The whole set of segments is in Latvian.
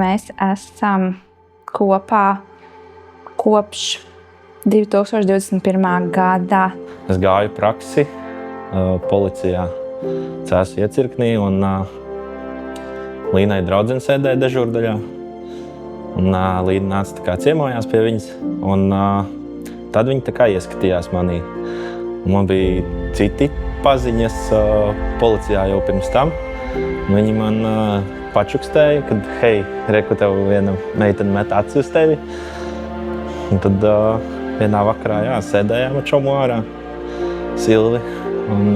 mēs esam kopā kopš 2021. gada. Es gāju praksi policijā Cēsu iecirknī un Līnai draudzene sēdēja dežūrdaļā. Un Līna nāca tā kā ciemojās pie viņas un tad viņa tā kā ieskatījās manī. Un man bija citi paziņas policijā jau pirms tam. Viņi man pačukstēja, kad hei, reku tev viena meitene met acis uz tevi. Un tad vienā vakarā sēdējām ar čomu ārā, Silvi, un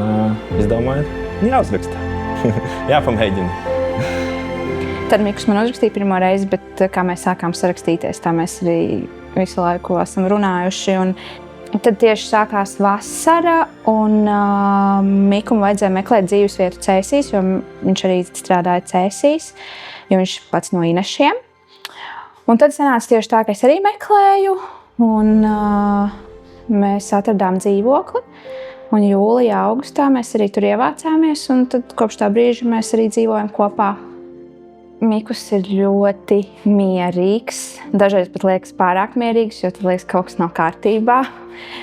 izdomāju, jāuzraksta, jāpamēģina. Tad Mikus man uzrakstīja pirmo reizi, bet kā mēs sākām sarakstīties, tā mēs arī visu laiku esam runājuši. Un tad tieši sākās vasara, un Mikum vajadzēja meklēt dzīvesvietu Cēsīs, jo viņš arī strādāja Cēsīs, jo viņš pats no Inešiem. Un tad sanāca tieši tā, ka es arī meklēju, un mēs atradām dzīvokli. Un jūlijā, augustā mēs arī tur ievācāmies, un tad kopš tā brīža mēs arī dzīvojam kopā. Mikus ir ļoti mierīgs, dažreiz pat liekas pārāk mierīgs, jo tad liekas, ka kaut kas nav kārtībā,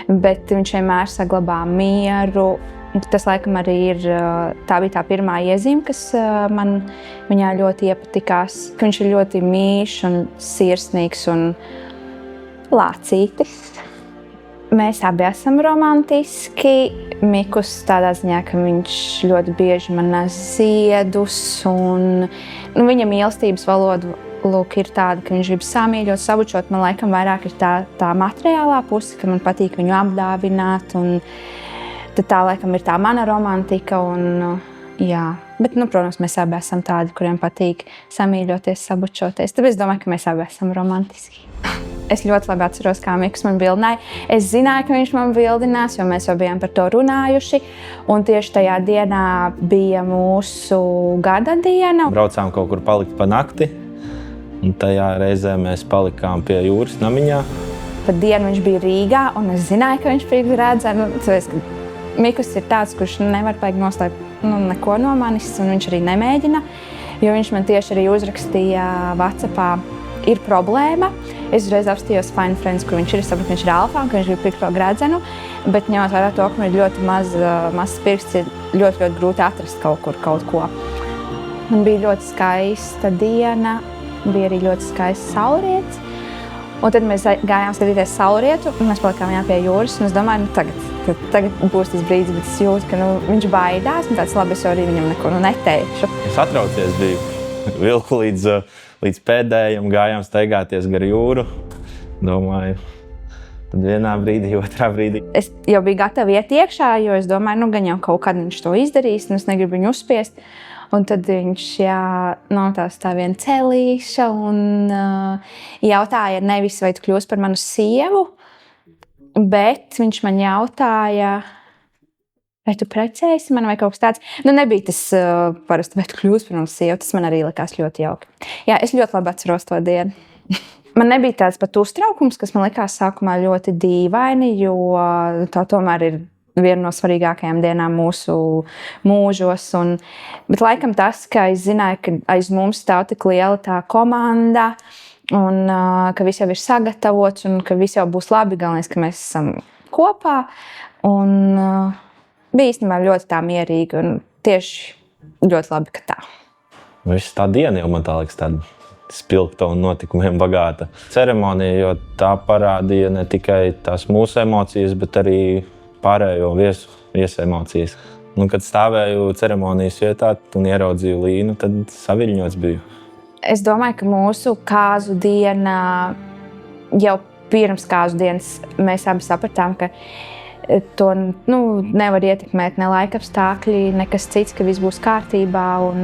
bet viņš vienmēr saglabā mieru. Tas laikam arī tā bija tā pirmā iezīme, kas man viņā ļoti iepatikās. Viņš ir ļoti mīļš un sirsnīgs un lācītis. Mēs abi esam romantiski. Mikus tādā ziņā, ka viņš ļoti bieži man nes ziedus, un viņa mīlestības valoda ir tāda, ka viņš grib samīļot, sabučot. Man laikam vairāk ir tā materiālā puse, ka man patīk viņu apdāvināt, un tad tā laikam ir tā mana romantika. Bet, protams, mēs abi esam tādi, kuriem patīk samīļoties, sabučoties. Tāpēc es domāju, ka mēs abi esam romantiski. Es ļoti labi atceros, kā Mikus man bildināja. Es zināju, ka viņš man bildinās, jo mēs jau bijām par to runājuši. Un tieši tajā dienā bija mūsu gada diena. Braucām kaut kur palikt pa nakti, un tajā reizē mēs palikām pie jūras namiņā. Pa dienu viņš bija Rīgā, un es zināju, ka viņš bija Gradzenu. Mikus ir tāds, kurš nevar paigi noslēpt neko no manis, un viņš arī nemēģina, jo viņš man tieši arī uzrakstīja WhatsAppā, ir problēma. Es uzreiz apstījos Find Friends, kur viņš ir. Es saprotu, ka viņš ir Alfā un ka viņš grib pirkt to Gradzenu, bet ņemot vērā to, ka man ir ļoti mazs pirksts, ir ļoti, ļoti grūti atrast kaut ko. Man bija ļoti skaista diena, bija arī ļoti skaists saulrietis. Un tad mēs gājām skatīties saulrietu, un mēs palikām pie jūras, un es domāju, tagad būs tas brīdis, bet es jūtu, ka viņš baidās, un tāds labi, es arī viņam neko neteikšu. Es atraucies biju, vilku līdz pēdējiem, gājām staigāties gar jūru, domāju, tad vienā brīdī, otrā brīdī. Es jau biju gatava iet iekšā, jo es domāju, gan jau kaut kad viņš to izdarīs, un es negribu viņu uzspiest. Un tad viņš tā viena celīša un jautāja nevis, vai tu kļūsi par manu sievu, bet viņš man jautāja, vai tu precēsi mani vai kaut kas tāds. Nebija tas parasti, vai tu kļūsi par manu sievu, tas man arī likās ļoti jauki. Jā, es ļoti labi atceros to dienu. Man nebija tāds pat uztraukums, kas man likās sākumā ļoti dīvaini, jo tā tomēr ir viena no svarīgākajām dienām mūsu mūžos. Bet laikam tas, ka es zināju, ka aiz mums stāv tik liela tā komanda, un ka viss jau ir sagatavots, un ka viss jau būs labi, galvenais, ka mēs esam kopā. Un bija īstenībā ļoti tā mierīgi, un tieši ļoti labi, ka tā. Viss tā diena jau man tā liekas tāda spilgta un notikumiem bagāta ceremonija, jo tā parādīja ne tikai tās mūsu emocijas, bet arī pārējo viesu emocijas. Kad stāvēju ceremonijas vietā un ieraudzīju Līnu, tad saviļņots biju. Es domāju, ka mūsu kāzu diena, jau pirms kāzu dienas mēs abi sapratām, ka to nevar ietekmēt ne laika apstākļi, nekas cits, ka viss būs kārtībā un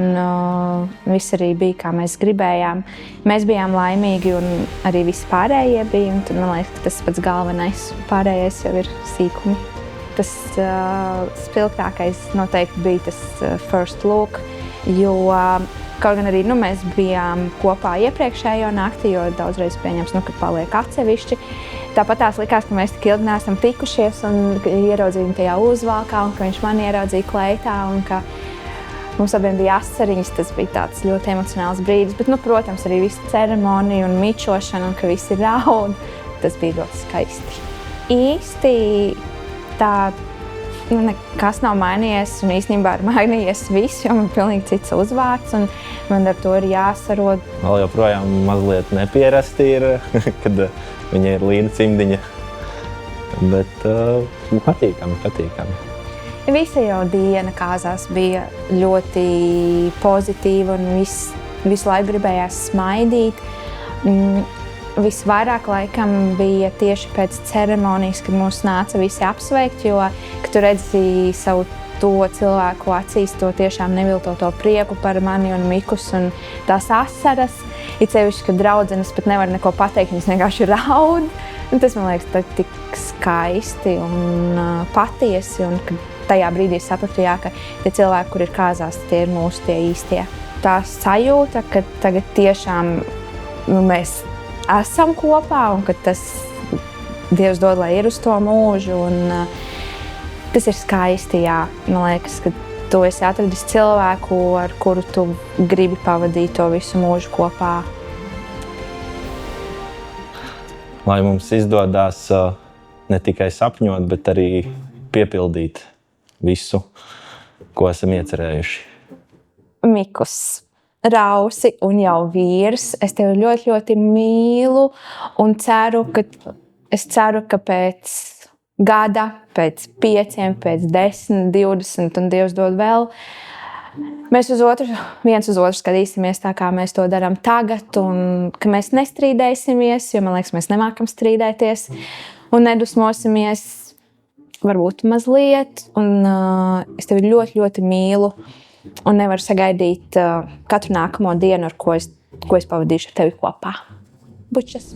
viss arī bija, kā mēs gribējām. Mēs bijām laimīgi un arī visi pārējie bija, un tad man liekas, ka tas pats galvenais. Pārējais jau ir sīkumi. Tas spilgtākais noteikti bija tas first look, jo kaut gan arī mēs bijām kopā iepriekšējo nakti, jo daudzreiz pieņems, ka paliek atsevišķi. Tāpat tās likās, ka mēs tik ilgi neesam tikušies un ieraudzīju viņu tajā uzvalkā un ka viņš mani ieraudzīja kleitā un ka Mums abiem bija asariņas, tas bija tāds ļoti emocionāls brīdis. Bet, protams, arī visa ceremonija un mičošana, un ka visi raud, tas bija ļoti skaisti. Īsti tā nekas nav mainījies, un īstenībā ir mainījies viss, jo man ir pilnīgi cits uzvārds, un man ar to ir jāsarod. Vēl joprojām mazliet nepierasti ir, kad viņa ir Līna Cimdiņa, bet patīkami. Visa jau diena kāzās bija ļoti pozitīva, un visu laiku gribējās smaidīt. Visvairāk laikam bija tieši pēc ceremonijas, kad mūs nāca visi apsveikt, jo, kad tu redzi savu to cilvēku acīs, to tiešām neviltoto prieku par mani un Mikus un tās asaras. It sevišķi, ka draudzenes pat nevar neko pateikt, viņas vienkārši raud. Un tas, man liekas, tik skaisti un patiesi, un kad tajā brīdī sapratu, ka tie cilvēki, kur ir kāzās, tie ir mūsu tie īstie. Tā sajūta, ka tagad tiešām mēs esam kopā, un ka tas Dievs dod, lai ir uz to mūžu. Un, tas ir skaisti, jā. Man liekas, ka tu esi atradis cilvēku, ar kuru tu gribi pavadīt to visu mūžu kopā. Lai mums izdodas ne tikai sapņot, bet arī piepildīt visu, ko esam iecerējuši. Mikus, Rausi un jau vīrs, es tevi ļoti, ļoti mīlu un ceru, ka pēc gada, pēc 5, pēc 10, 20 un Dievs dod vēl, mēs viens uz otru skatīsimies tā, kā mēs to darām tagad, un ka mēs nestrīdēsimies, jo man liekas, mēs nemākam strīdēties un nedusmosimies, varbūt mazliet, un es tevi ļoti, ļoti mīlu. Un nevaru sagaidīt katru nākamo dienu, ko es pavadīšu ar tevi kopā. Bučas!